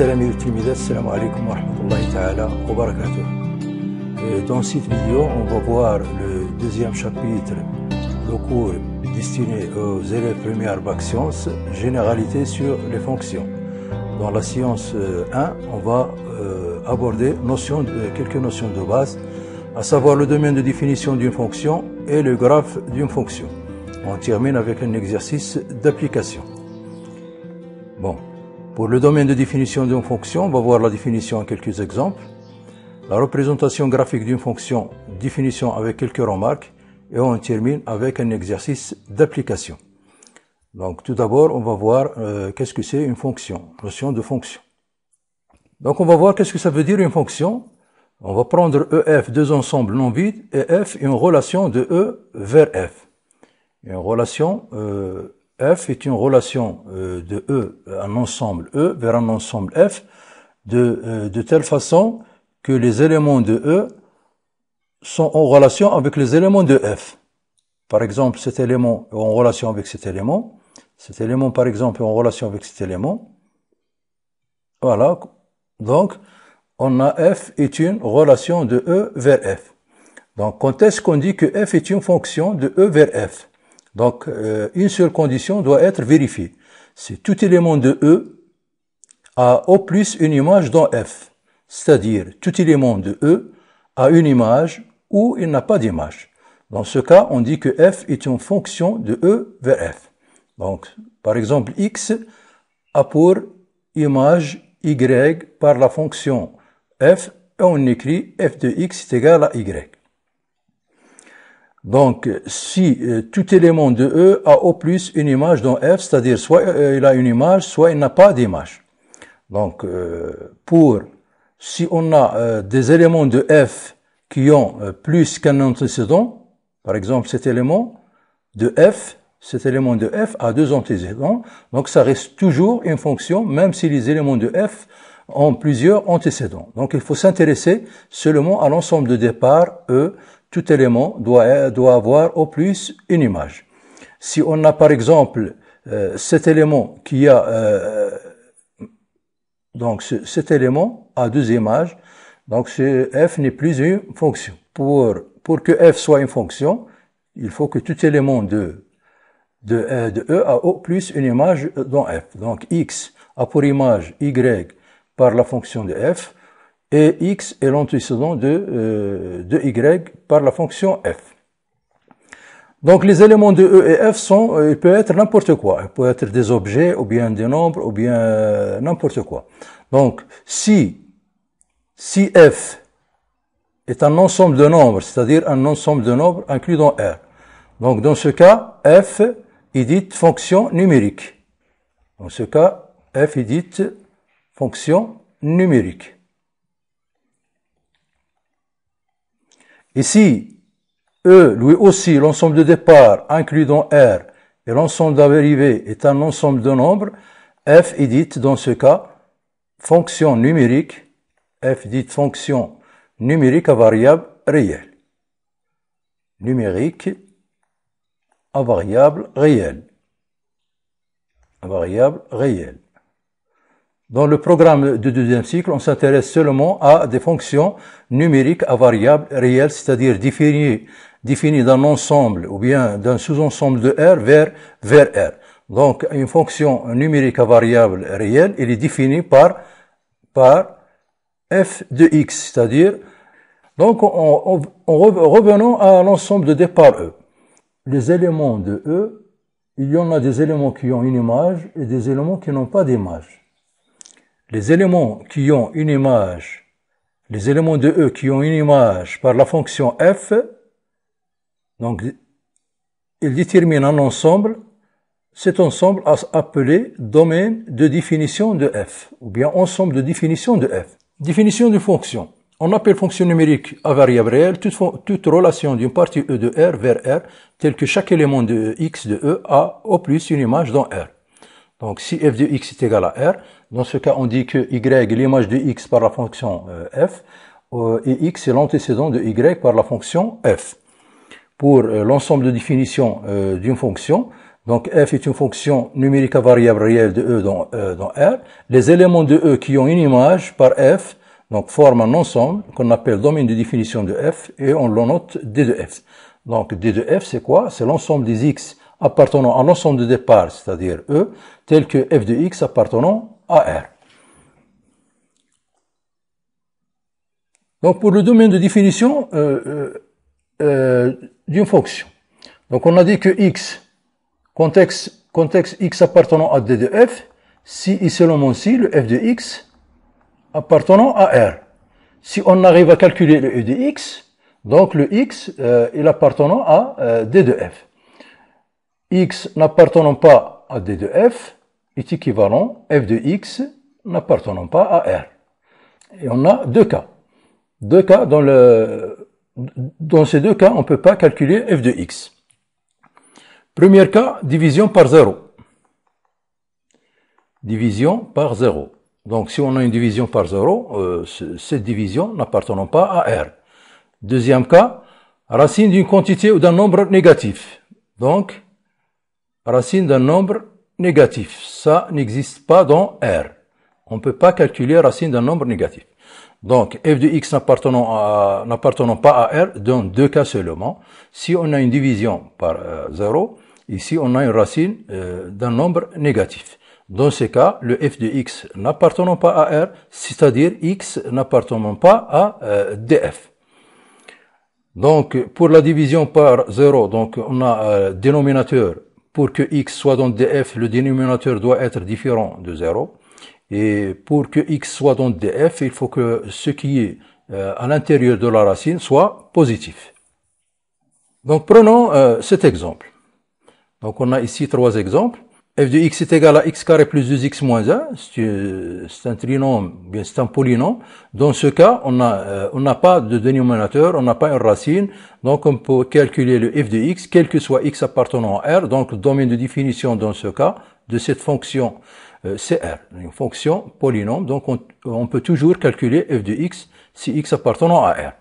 التلاميذ والتلميذات, السلام عليكم ورحمة الله تعالى وبركاته. Dans cette vidéo, on va voir le deuxième chapitre, le cours destiné aux élèves première bac sciences, généralité sur les fonctions. Dans la science 1, on va aborder quelques notions de base, à savoir le domaine de définition d'une fonction et le graphe d'une fonction. On termine avec un exercice d'application. Bon, pour le domaine de définition d'une fonction, on va voir la définition en quelques exemples. La représentation graphique d'une fonction, définition avec quelques remarques, et on termine avec un exercice d'application. Donc tout d'abord, on va voir qu'est-ce que c'est une fonction, notion de fonction. Donc on va voir qu'est-ce que ça veut dire une fonction. On va prendre EF, deux ensembles non vides, et F, une relation de E vers F. Une relation, F est une relation de E, un ensemble E vers un ensemble F, de telle façon que les éléments de E sont en relation avec les éléments de F. Par exemple, cet élément est en relation avec cet élément par exemple est en relation avec cet élément. Voilà, donc on a F est une relation de E vers F. Donc quand est-ce qu'on dit que F est une fonction de E vers F? Donc une seule condition doit être vérifiée. C'est tout élément de E a au plus une image dans F. C'est-à-dire, tout élément de E a une image ou il n'a pas d'image. Dans ce cas, on dit que F est une fonction de E vers F. Donc, par exemple, X a pour image Y par la fonction F, et on écrit F de X est égal à Y. Donc, si tout élément de E a au plus une image dans F, c'est-à-dire soit il a une image, soit il n'a pas d'image. Donc, si on a des éléments de F qui ont plus qu'un antécédent, par exemple cet élément de F a deux antécédents, donc ça reste toujours une fonction, même si les éléments de F ont plusieurs antécédents. Donc il faut s'intéresser seulement à l'ensemble de départ E. Tout élément doit avoir au plus une image. Si on a par exemple cet élément qui a donc cet élément a deux images, donc F n'est plus une fonction. Pour que F soit une fonction, il faut que tout élément de E a au plus une image dans F. Donc X a pour image Y par la fonction de F, et X est l'antécédent de Y par la fonction F. Donc les éléments de E et F il peut être n'importe quoi. Il peut être des objets, ou bien des nombres, ou bien n'importe quoi. Donc si F est un ensemble de nombres, c'est-à-dire un ensemble de nombres inclus dans R, donc dans ce cas, F est dite fonction numérique. Dans ce cas, F est dite fonction numérique. Et si E, lui aussi, l'ensemble de départ inclus dans R et l'ensemble dérivé est un ensemble de nombres, F est dite dans ce cas fonction numérique, F dite fonction numérique à variable réelle. Numérique à variable réelle. À variable réelle. Dans le programme de deuxième cycle, on s'intéresse seulement à des fonctions numériques à variable réelle, c'est-à-dire définies d'un ensemble ou bien d'un sous-ensemble de R vers R. Donc, une fonction numérique à variable réelle, elle est définie par F de X, c'est-à-dire, donc, revenons à l'ensemble de départ E. Les éléments de E, il y en a des éléments qui ont une image et des éléments qui n'ont pas d'image. Les éléments qui ont une image, les éléments de E qui ont une image par la fonction F, donc, ils déterminent un ensemble. Cet ensemble est appelé domaine de définition de F, ou bien ensemble de définition de F. Définition de fonction. On appelle fonction numérique à variable réelle toute relation d'une partie E de R vers R, telle que chaque élément de X de E a au plus une image dans R. Donc, si f de x est égal à R, dans ce cas, on dit que y est l'image de x par la fonction f, et x est l'antécédent de y par la fonction f. Pour l'ensemble de définition d'une fonction, Donc f est une fonction numérique à variable réelle de e dans R. Les éléments de e qui ont une image par f donc forment un ensemble qu'on appelle domaine de définition de f et on le note d de f. Donc d de f c'est quoi? C'est l'ensemble des x appartenant à l'ensemble de départ, c'est-à-dire e, tel que f de x appartenant à R. Donc pour le domaine de définition d'une fonction. Donc on a dit que x, contexte x appartenant à d de f, si et seulement si le f de x appartenant à R. Si on arrive à calculer le e de x, donc le x est appartenant à d de f. X n'appartenant pas à d de f est équivalent f de x n'appartenant pas à R. Et on a deux cas. Dans ces deux cas, on ne peut pas calculer f de x. Premier cas, division par 0. Division par 0. Donc, si on a une division par 0, cette division n'appartenant pas à R. Deuxième cas, racine d'une quantité ou d'un nombre négatif. Donc, racine d'un nombre négatif. Ça n'existe pas dans R. On ne peut pas calculer racine d'un nombre négatif. Donc, f de x n'appartenant pas à R dans deux cas seulement. Si on a une division par 0, ici on a une racine d'un nombre négatif. Dans ce cas, le f de x n'appartenant pas à R, c'est-à-dire x n'appartenant pas à df. Donc, pour la division par 0, donc on a dénominateur. Pour que x soit dans df, le dénominateur doit être différent de 0. Et pour que x soit dans df, il faut que ce qui est à l'intérieur de la racine soit positif. Donc prenons cet exemple. Donc on a ici trois exemples. F de x est égal à x carré plus 2x moins 1. C'est un trinôme, bien c'est un polynôme. Dans ce cas, on n'a pas de dénominateur, on n'a pas une racine. Donc on peut calculer le f de x, quel que soit x appartenant à R. Donc le domaine de définition dans ce cas de cette fonction c'est R, une fonction polynôme, donc on peut toujours calculer f de x si x appartenant à R.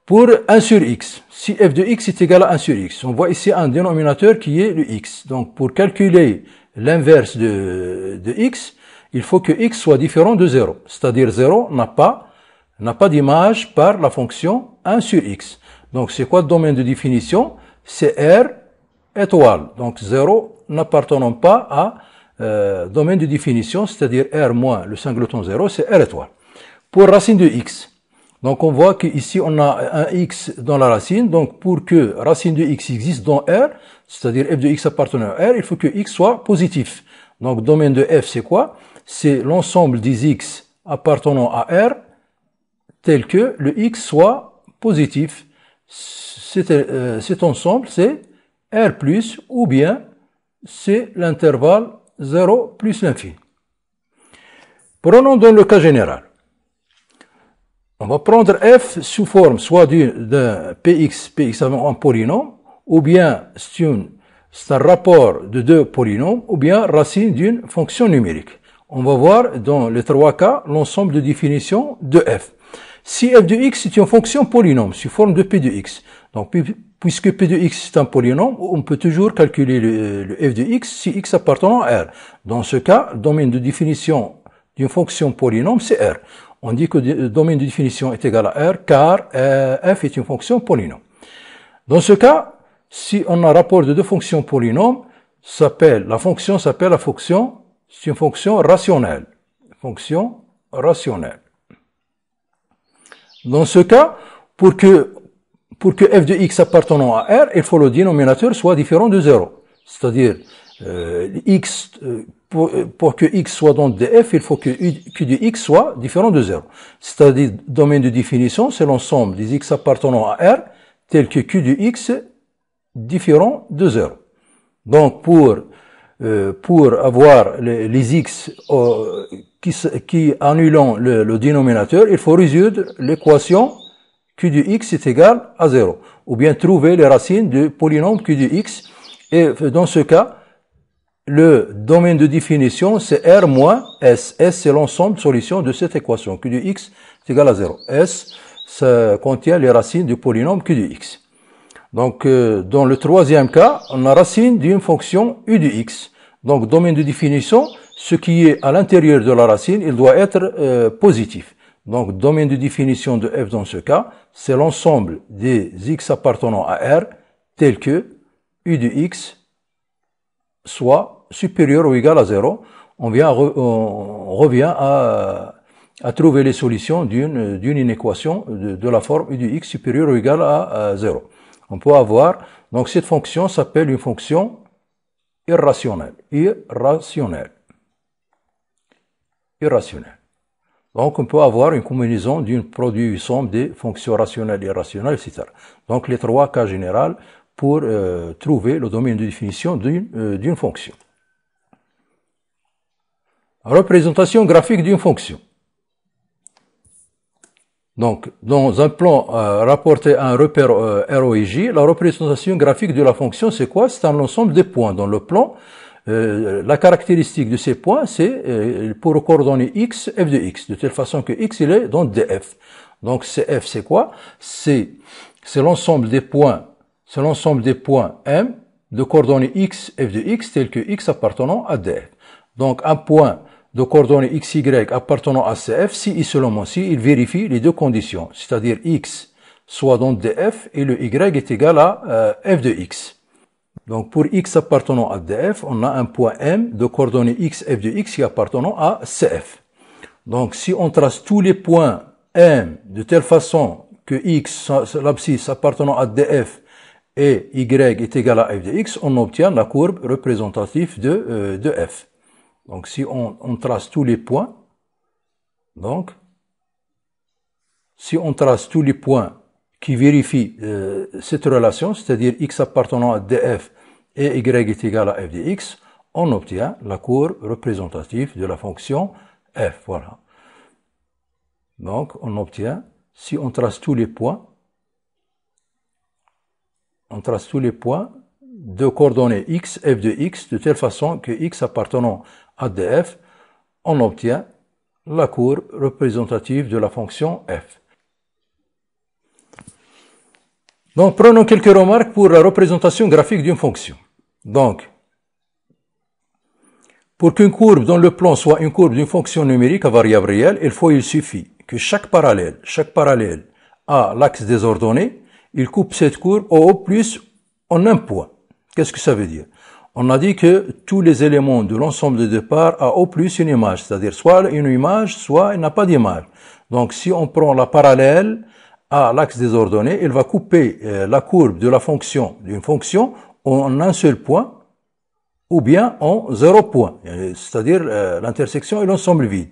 Pour 1 sur x, si f de x est égal à 1 sur x, on voit ici un dénominateur qui est le x. Donc pour calculer l'inverse de x, il faut que x soit différent de 0. C'est-à-dire 0 n'a pas d'image par la fonction 1 sur x. Donc c'est quoi le domaine de définition? C'est R étoile. Donc 0 n'appartenant pas à domaine de définition, c'est-à-dire R moins le singleton 0, c'est R étoile. Pour racine de x, donc on voit qu'ici on a un x dans la racine, donc pour que racine de x existe dans R, c'est-à-dire f de x appartenant à R, il faut que x soit positif. Donc domaine de f c'est quoi? C'est l'ensemble des x appartenant à R, tel que le x soit positif. Cet ensemble c'est R+, ou bien c'est l'intervalle 0 plus l'infini. Prenons dans le cas général. On va prendre f sous forme soit d'un px un polynôme, ou bien c'est un rapport de deux polynômes, ou bien racine d'une fonction numérique. On va voir dans les trois cas l'ensemble de définition de f. Si f de x est une fonction polynôme sous forme de p de x, donc puisque p de x est un polynôme, on peut toujours calculer le f de x si x appartenant à R. Dans ce cas, le domaine de définition d'une fonction polynôme, c'est R. On dit que le domaine de définition est égal à R car f est une fonction polynôme. Dans ce cas, si on a un rapport de deux fonctions polynômes, c'est une fonction rationnelle. Fonction rationnelle. Dans ce cas, pour que f de x appartenant à R, il faut que le dénominateur soit différent de 0. C'est-à-dire, pour que x soit dans df, il faut que q de x soit différent de 0. C'est-à-dire, domaine de définition, c'est l'ensemble des x appartenant à R, tel que q de x différent de 0. Donc, pour avoir les x qui annulant le dénominateur, il faut résoudre l'équation q de x est égal à 0. Ou bien trouver les racines du polynôme q de x. Et dans ce cas, le domaine de définition, c'est R moins S. S, c'est l'ensemble de solutions de cette équation. Q de x est égal à 0. S, ça contient les racines du polynôme Q de x. Donc, dans le troisième cas, on a racine d'une fonction u de x. Donc, domaine de définition, ce qui est à l'intérieur de la racine, il doit être positif. Donc, domaine de définition de f dans ce cas, c'est l'ensemble des x appartenant à R, tel que u de x soit supérieur ou égal à 0. On revient à trouver les solutions d'une inéquation de la forme u de x supérieur ou égal à 0. On peut avoir, donc cette fonction s'appelle une fonction irrationnelle. Donc on peut avoir une combinaison d'une produit somme des fonctions rationnelles et irrationnelles, etc. Donc les trois cas généraux pour trouver le domaine de définition d'une fonction. Représentation graphique d'une fonction. Donc, dans un plan rapporté à un repère R, O et J, la représentation graphique de la fonction, c'est quoi? C'est un ensemble de points. Dans le plan, la caractéristique de ces points, c'est pour coordonner x, f de x, de telle façon que x, il est dans df. Donc, f, c'est quoi? C'est l'ensemble des points, m de coordonnées x, f de x, tel que x appartenant à df. Donc, un point de coordonnées xy appartenant à cf, si et seulement si il vérifie les deux conditions, c'est-à-dire x soit dans df et le y est égal à f de x. Donc pour x appartenant à df, on a un point m de coordonnées x, f de x qui appartenant à cf. Donc si on trace tous les points m de telle façon que x, l'abscisse appartenant à df et y est égal à f de x, on obtient la courbe représentative de f. Donc, si on trace tous les points, donc, si on trace tous les points qui vérifient cette relation, c'est-à-dire x appartenant à df et y est égal à f de x, on obtient la courbe représentative de la fonction f. Voilà. Donc, on obtient, si on trace tous les points, de coordonnées x, f de x, de telle façon que x appartenant à df, on obtient la courbe représentative de la fonction f. Donc, prenons quelques remarques pour la représentation graphique d'une fonction. Donc, pour qu'une courbe dans le plan soit une courbe d'une fonction numérique à variable réelle, il suffit que chaque parallèle à l'axe des ordonnées, il coupe cette courbe au plus en un point. Qu'est-ce que ça veut dire? On a dit que tous les éléments de l'ensemble de départ a au plus une image, c'est-à-dire soit une image, soit il n'a pas d'image. Donc si on prend la parallèle à l'axe des ordonnées, il va couper la courbe de la fonction d'une fonction en un seul point ou bien en 0 point, c'est-à-dire l'intersection et l'ensemble vide.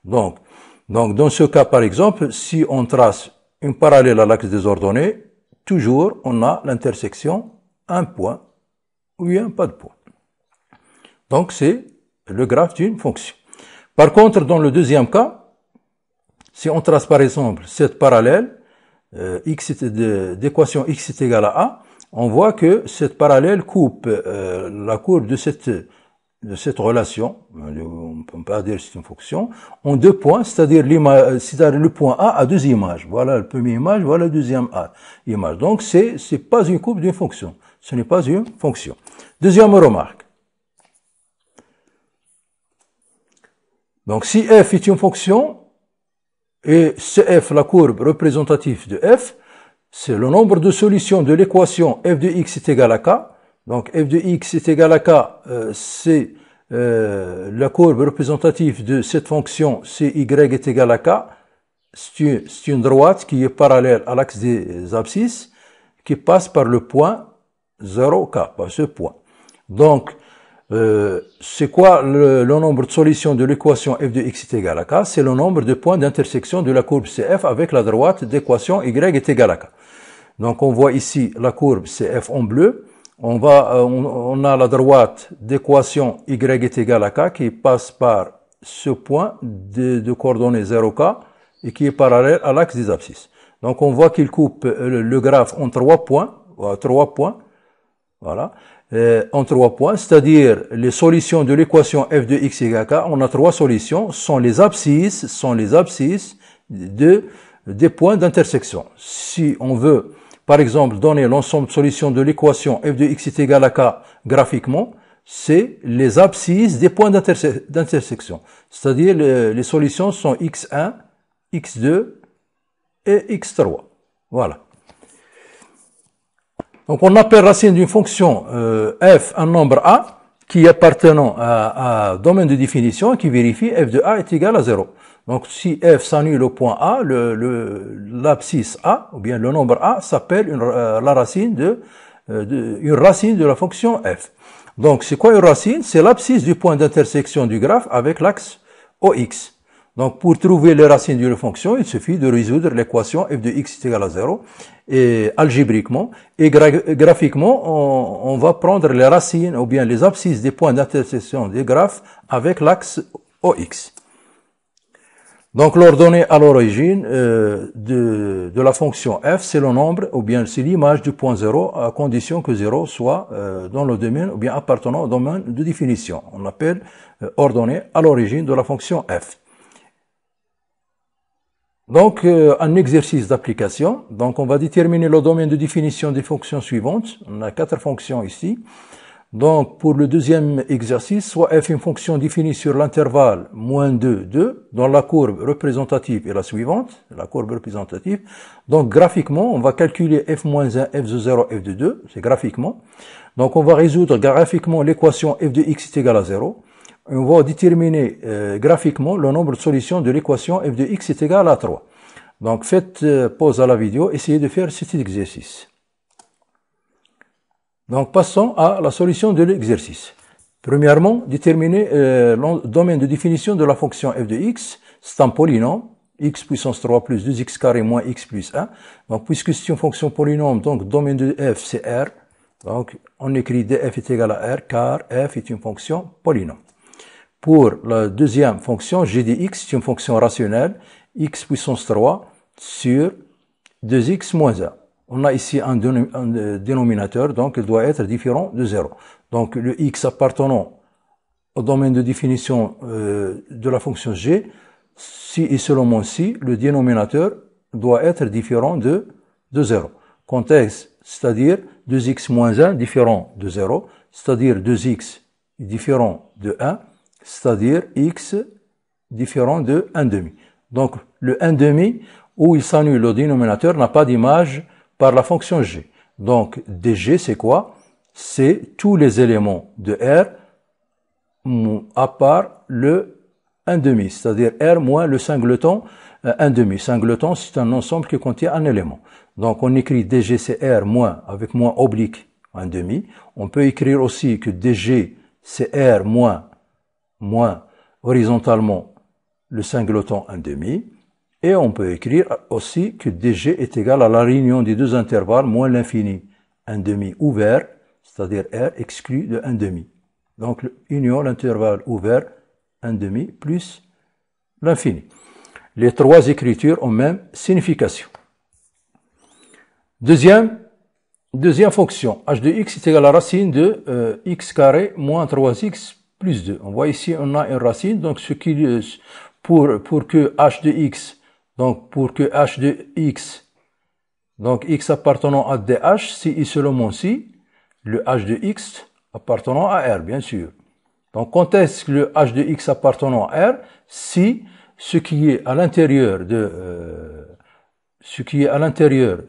Donc dans ce cas par exemple, si on trace une parallèle à l'axe des ordonnées, toujours on a l'intersection un point ou bien pas de point. Donc c'est le graphe d'une fonction. Par contre, dans le deuxième cas, si on trace par exemple cette parallèle, d'équation x est égal à a, on voit que cette parallèle coupe la courbe de cette relation, on peut pas dire que c'est une fonction, en deux points, c'est-à-dire le point A a deux images. Voilà la première image, voilà la deuxième image. Donc c'est pas une courbe d'une fonction. Ce n'est pas une fonction. Deuxième remarque. Donc si f est une fonction, et cf la courbe représentative de f, c'est le nombre de solutions de l'équation f de x est égal à k. Donc f de x est égal à k, c'est la courbe représentative de cette fonction, c'est y est égal à k. C'est une droite qui est parallèle à l'axe des abscisses, qui passe par le point 0k, par ce point. Donc, c'est quoi le nombre de solutions de l'équation f de x est égal à k? C'est le nombre de points d'intersection de la courbe CF avec la droite d'équation y est égal à k. Donc, on voit ici la courbe CF en bleu. On a la droite d'équation y est égal à k qui passe par ce point de coordonnées 0k et qui est parallèle à l'axe des abscisses. Donc, on voit qu'il coupe le graphe en 3 points. Voilà. En 3 points, c'est-à-dire les solutions de l'équation f de x égale k, on a 3 solutions, sont les abscisses des points d'intersection. Si on veut par exemple, donner l'ensemble de solutions de l'équation f de x est égal à k graphiquement, c'est les abscisses des points d'intersection. C'est-à-dire les solutions sont x1, x2 et x3. Voilà. Donc on appelle racine d'une fonction f un nombre a qui appartenant à domaine de définition qui vérifie f de a est égal à 0. Donc si f s'annule au point a, l'abscisse a, ou bien le nombre a, s'appelle la racine une racine de la fonction f. Donc c'est quoi une racine? C'est l'abscisse du point d'intersection du graphe avec l'axe OX. Donc pour trouver les racines d'une fonction, il suffit de résoudre l'équation f de x est égal à 0 et algébriquement et graphiquement on va prendre les racines ou bien les abscisses des points d'intersection des graphes avec l'axe OX. Donc l'ordonnée à l'origine de la fonction f, c'est le nombre ou bien c'est l'image du point 0 à condition que 0 soit dans le domaine ou bien appartenant au domaine de définition. On appelle ordonnée à l'origine de la fonction f. Donc un exercice d'application. Donc on va déterminer le domaine de définition des fonctions suivantes. On a 4 fonctions ici. Donc, pour le deuxième exercice, soit f une fonction définie sur l'intervalle moins 2, 2, dont la courbe représentative est la suivante, la courbe représentative. Donc, graphiquement, on va calculer f-1, f de 0, f de 2, c'est graphiquement. Donc, on va résoudre graphiquement l'équation f de x est égal à 0. Et on va déterminer graphiquement le nombre de solutions de l'équation f de x est égal à 3. Donc, faites pause à la vidéo, essayez de faire cet exercice. Donc, passons à la solution de l'exercice. Premièrement, déterminer le domaine de définition de la fonction f de x. C'est un polynôme, x puissance 3 plus 2x carré moins x plus 1. Donc, puisque c'est une fonction polynôme, donc domaine de f, c'est R. Donc, on écrit df est égal à R, car f est une fonction polynôme. Pour la deuxième fonction, g de x, c'est une fonction rationnelle, x puissance 3 sur 2x moins 1. On a ici un dénominateur, donc il doit être différent de 0. Donc le x appartenant au domaine de définition de la fonction g, si et seulement si, le dénominateur doit être différent de 0. Contexte, c'est-à-dire 2x moins 1 différent de 0, c'est-à-dire 2x différent de 1, c'est-à-dire x différent de 1,5. Donc le 1,5, où il s'annule le dénominateur, n'a pas d'image par la fonction g. Donc, dg, c'est quoi? C'est tous les éléments de R à part le 1,5, c'est-à-dire R moins le singleton 1,5. Singleton, c'est un ensemble qui contient un élément. Donc, on écrit dg, c'est R moins, avec moins oblique 1,5. On peut écrire aussi que dg, c'est R moins horizontalement le singleton 1,5. Et on peut écrire aussi que dg est égal à la réunion des deux intervalles moins l'infini 1,5 ouvert, c'est-à-dire R exclu de 1,5. Donc, union l'intervalle ouvert 1,5 plus l'infini. Les trois écritures ont même signification. Deuxième fonction, h de x est égal à la racine de x carré moins 3x plus 2. On voit ici, on a une racine, donc ce qui, pour que h de x, donc pour que h de x, donc x appartenant à dh, si et seulement si, le h de x appartenant à R, bien sûr. Donc quand est-ce que le h de x appartenant à R? Si ce qui est à l'intérieur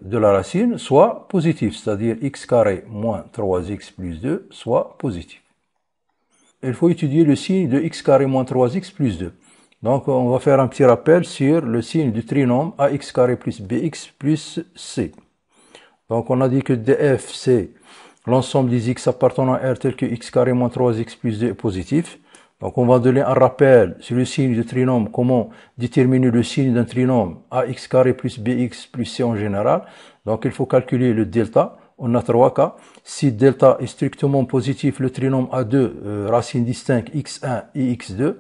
de la racine soit positif, c'est-à-dire x carré moins 3x plus 2 soit positif. Il faut étudier le signe de x carré moins 3x plus 2. Donc, on va faire un petit rappel sur le signe du trinôme ax carré plus bx plus c. Donc, on a dit que df, c'est l'ensemble des x appartenant à R tel que x carré moins 3x plus 2 est positif. Donc, on va donner un rappel sur le signe du trinôme, comment déterminer le signe d'un trinôme ax carré plus bx plus c en général. Donc, il faut calculer le delta. On a 3 cas. Si delta est strictement positif, le trinôme a deux racines distinctes x1 et x2.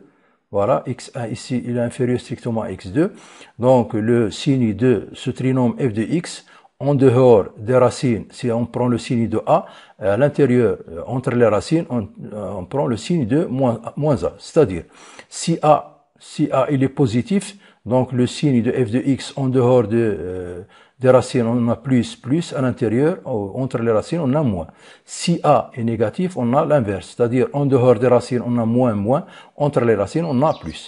Voilà, x1 ici, il est inférieur strictement à x2. Donc, le signe de ce trinôme f de x, en dehors des racines, si on prend le signe de a, à l'intérieur, entre les racines, on prend le signe de moins a. C'est-à-dire, si a il est positif, donc le signe de f de x en dehors des des racines, on a plus, à l'intérieur, entre les racines, on a moins. Si A est négatif, on a l'inverse, c'est-à-dire en dehors des racines, on a moins, entre les racines, on a plus.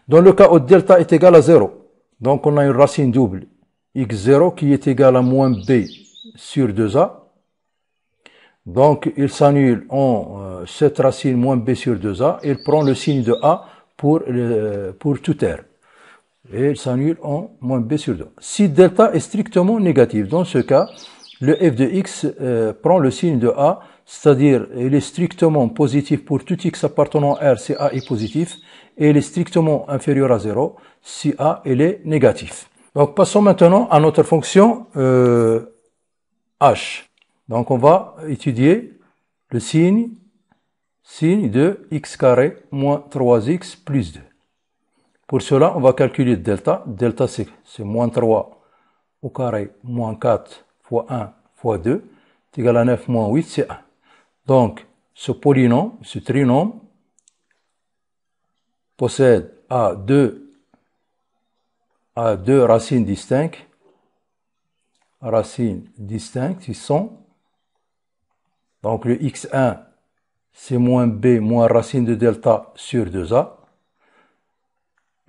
Dans le cas où delta est égal à 0, donc on a une racine double, x0 qui est égale à moins b sur 2a. Donc il s'annule en cette racine moins b sur 2a, il prend le signe de a pour tout terme. Et il s'annule en moins b sur 2. Si delta est strictement négatif, dans ce cas, le f de x prend le signe de a, c'est-à-dire il est strictement positif pour tout x appartenant à R si a est positif, et il est strictement inférieur à 0 si a il est négatif. Donc passons maintenant à notre fonction h. Donc on va étudier le signe de x carré moins 3x plus 2. Pour cela, on va calculer delta. Delta, c'est moins 3 au carré moins 4 fois 1 fois 2, c'est égal à 9 moins 8, c'est 1. Donc, ce polynôme, ce trinôme, possède à deux racines distinctes. Ils sont, donc le x1, c'est moins b moins racine de delta sur 2a.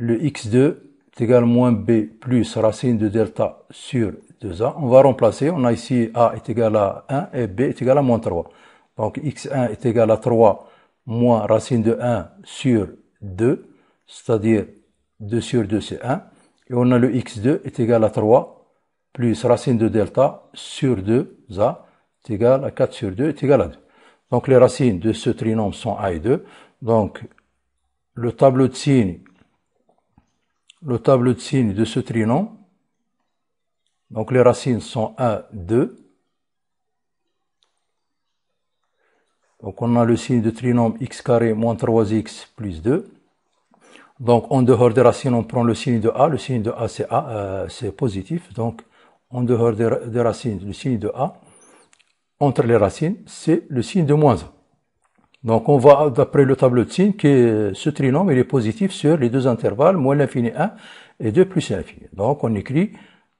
Le x2 est égal à moins b plus racine de delta sur 2a. On va remplacer. On a ici a est égal à 1 et b est égal à moins 3. Donc x1 est égal à 3 moins racine de 1 sur 2, c'est-à-dire 2 sur 2 c'est 1. Et on a le x2 est égal à 3 plus racine de delta sur 2a est égal à 4 sur 2 est égal à 2. Donc les racines de ce trinôme sont a et 2. Donc le tableau de signes de ce trinôme, donc les racines sont 1, 2. Donc on a le signe de trinôme x carré moins 3x plus 2. Donc en dehors des racines, on prend le signe de a. Le signe de a, c'est positif. Donc en dehors des racines, le signe de a, entre les racines, c'est le signe de moins 1. Donc on voit d'après le tableau de signes que ce trinôme il est positif sur les deux intervalles moins l'infini 1 et 2 plus l'infini. Donc on écrit,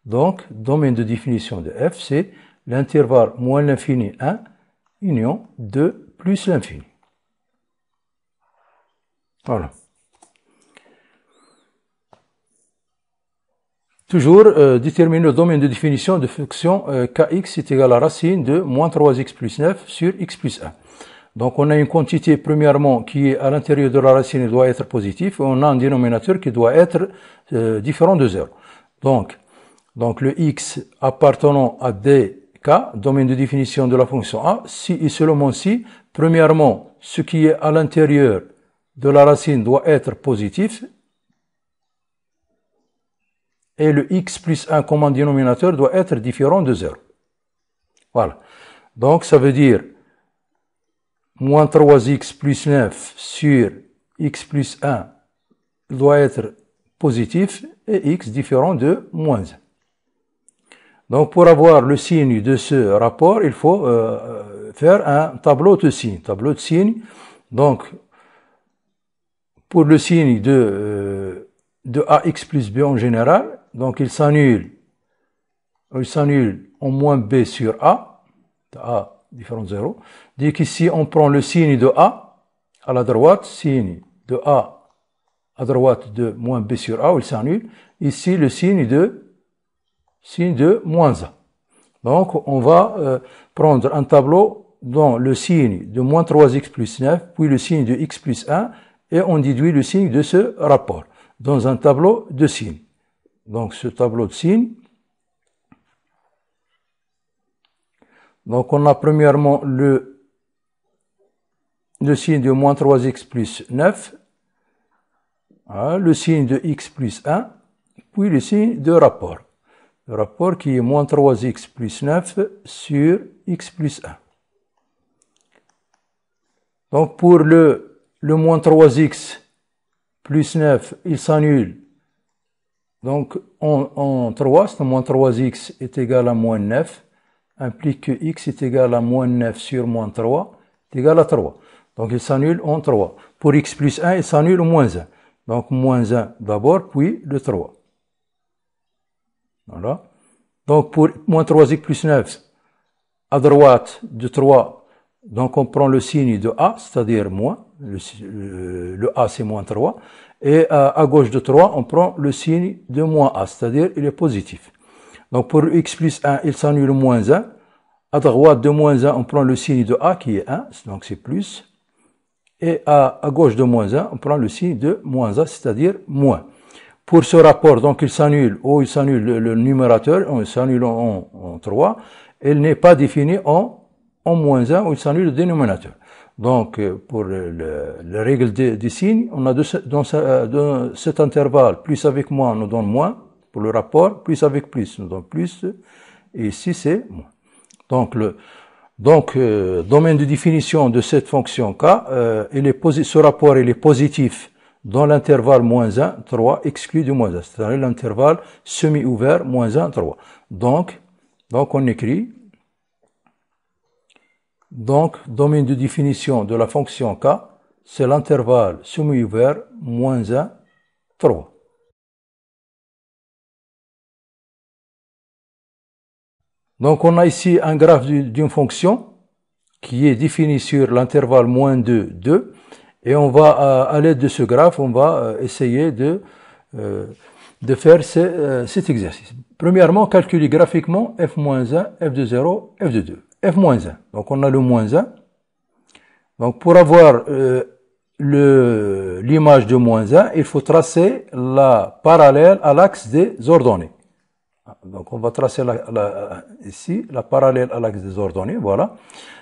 donc domaine de définition de f, c'est l'intervalle moins l'infini 1 union 2 plus l'infini. Voilà. Toujours déterminer le domaine de définition de fonction kx est égal à racine de moins 3x plus 9 sur x plus 1. Donc on a une quantité premièrement qui est à l'intérieur de la racine et doit être positive, et on a un dénominateur qui doit être différent de 0. Donc le x appartenant à dk, domaine de définition de la fonction a, si et seulement si, premièrement, ce qui est à l'intérieur de la racine doit être positif, et le x plus 1 comme un dénominateur doit être différent de 0. Voilà. Donc ça veut dire moins 3x plus 9 sur x plus 1 doit être positif et x différent de moins 1. Donc pour avoir le signe de ce rapport, il faut faire un tableau de signes. Donc pour le signe de ax plus b en général, donc il s'annule en moins b sur a différent de 0. Dit qu'ici on prend le signe de a à la droite, signe de a à droite de moins b sur a, où il s'annule. Ici le signe de moins a. Donc on va prendre un tableau dont le signe de moins 3x plus 9, puis le signe de x plus 1, et on déduit le signe de ce rapport dans un tableau de signes. Donc ce tableau de signes, donc on a premièrement le signe de moins 3x plus 9, le signe de x plus 1, puis le signe de rapport. Le rapport qui est moins 3x plus 9 sur x plus 1. Donc pour le moins 3x plus 9, il s'annule. Donc en 3, c'est moins 3x est égal à moins 9, implique que x est égal à moins 9 sur moins 3 est égal à 3. Donc il s'annule en 3. Pour x plus 1, il s'annule en moins 1. Donc moins 1 d'abord, puis le 3. Voilà. Donc pour moins 3x plus 9, à droite de 3, donc on prend le signe de A, c'est-à-dire moins, le A c'est moins 3, et à gauche de 3, on prend le signe de moins A, c'est-à-dire il est positif. Donc pour x plus 1, il s'annule moins 1. À droite de moins 1, on prend le signe de A qui est 1, donc c'est plus. Et à gauche de moins 1, on prend le signe de moins A, c'est-à-dire moins. Pour ce rapport, donc il s'annule, ou il s'annule le numérateur, il s'annule en 3. Il n'est pas défini en moins 1, ou il s'annule le dénominateur. Donc pour la règle des signes, on a dans cet intervalle, plus avec moins nous donne moins. Pour le rapport, plus avec plus nous donne plus. Et ici c'est moins. Donc, domaine de définition de cette fonction K, ce rapport il est positif dans l'intervalle moins 1, 3, exclu de moins 1, c'est-à-dire l'intervalle semi-ouvert, moins 1, 3. Donc on écrit, domaine de définition de la fonction K, c'est l'intervalle semi-ouvert, moins 1, 3. Donc, on a ici un graphe d'une fonction qui est définie sur l'intervalle moins 2, 2. Et on va, à l'aide de ce graphe, on va essayer de faire cet exercice. Premièrement, calculer graphiquement f-1, f de 0, f de 2. f-1. Donc, on a le moins 1. Donc, pour avoir l'image de moins 1, il faut tracer la parallèle à l'axe des ordonnées. Donc, on va tracer ici la parallèle à l'axe des ordonnées. Voilà.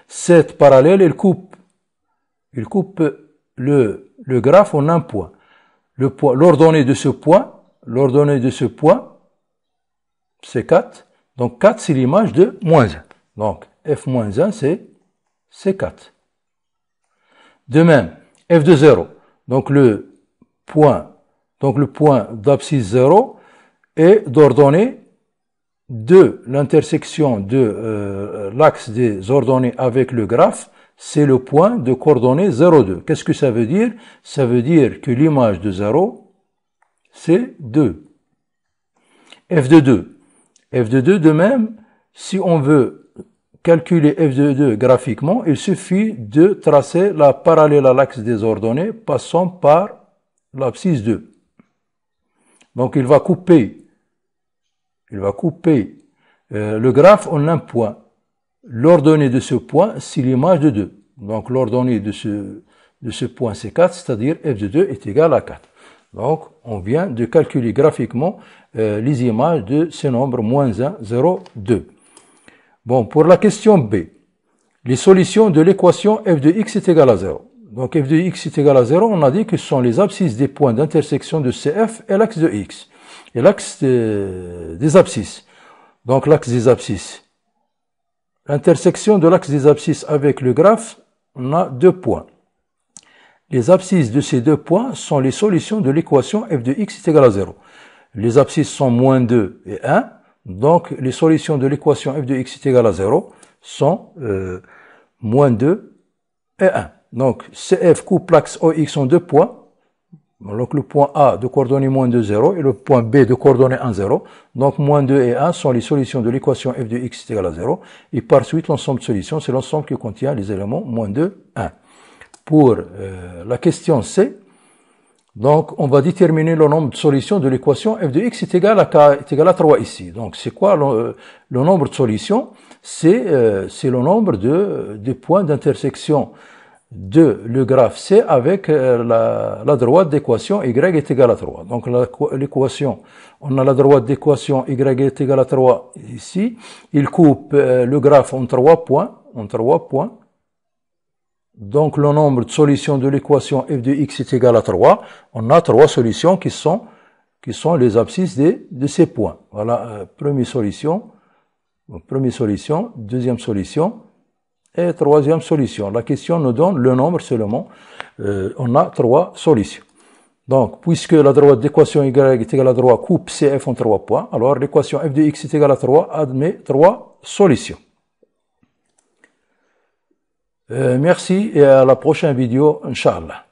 Cette parallèle, elle coupe le graphe en un point. L'ordonnée de ce point, c'est 4. Donc, 4, c'est l'image de moins 1. Donc, f-1, c'est 4. De même, f de 0. Donc, le point d'abscisse 0 est d'ordonnée de l'intersection de l'axe des ordonnées avec le graphe, c'est le point de coordonnées 0, 2. Qu'est-ce que ça veut dire? Ça veut dire que l'image de 0, c'est 2. F de 2. F de 2, de même, si on veut calculer f de 2 graphiquement, il suffit de tracer la parallèle à l'axe des ordonnées passant par l'abscisse 2. Donc il va couper le graphe en un point. L'ordonnée de ce point, c'est l'image de 2. Donc l'ordonnée de ce point, c'est 4, c'est-à-dire f de 2 est égal à 4. Donc on vient de calculer graphiquement les images de ces nombres moins 1, 0, 2. Bon, pour la question B, les solutions de l'équation f de x est égal à 0. Donc f de x est égal à 0, on a dit que ce sont les abscisses des points d'intersection de CF et l'axe de x. Et l'axe des abscisses. Donc l'axe des abscisses. L'intersection de l'axe des abscisses avec le graphe, on a 2 points. Les abscisses de ces 2 points sont les solutions de l'équation f de x est égal à 0. Les abscisses sont moins 2 et 1. Donc les solutions de l'équation f de x est égal à 0 sont moins 2 et 1. Donc CF coupe l'axe OX en 2 points. Donc le point A de coordonnées moins 2, 0 et le point B de coordonnées 1, 0. Donc moins 2 et 1 sont les solutions de l'équation f de x est égal à 0. Et par suite, l'ensemble de solutions, c'est l'ensemble qui contient les éléments moins 2, 1. Pour la question C, donc on va déterminer le nombre de solutions de l'équation f de x est égal à 3 ici. Donc c'est quoi le nombre de solutions? C'est le nombre de points d'intersection de le graphe C avec la droite d'équation y est égale à 3. Donc l'équation, on a la droite d'équation y est égale à 3 ici. Il coupe le graphe en 3 points. Donc le nombre de solutions de l'équation f de x est égal à 3. On a 3 solutions qui sont les abscisses de ces points. Voilà, première solution, deuxième solution. Et troisième solution. La question nous donne le nombre seulement. On a 3 solutions. Donc, puisque la droite d'équation y est égale à 3 coupe CF en 3 points, alors l'équation f de x est égale à 3 admet 3 solutions. Merci et à la prochaine vidéo, Inch'Allah.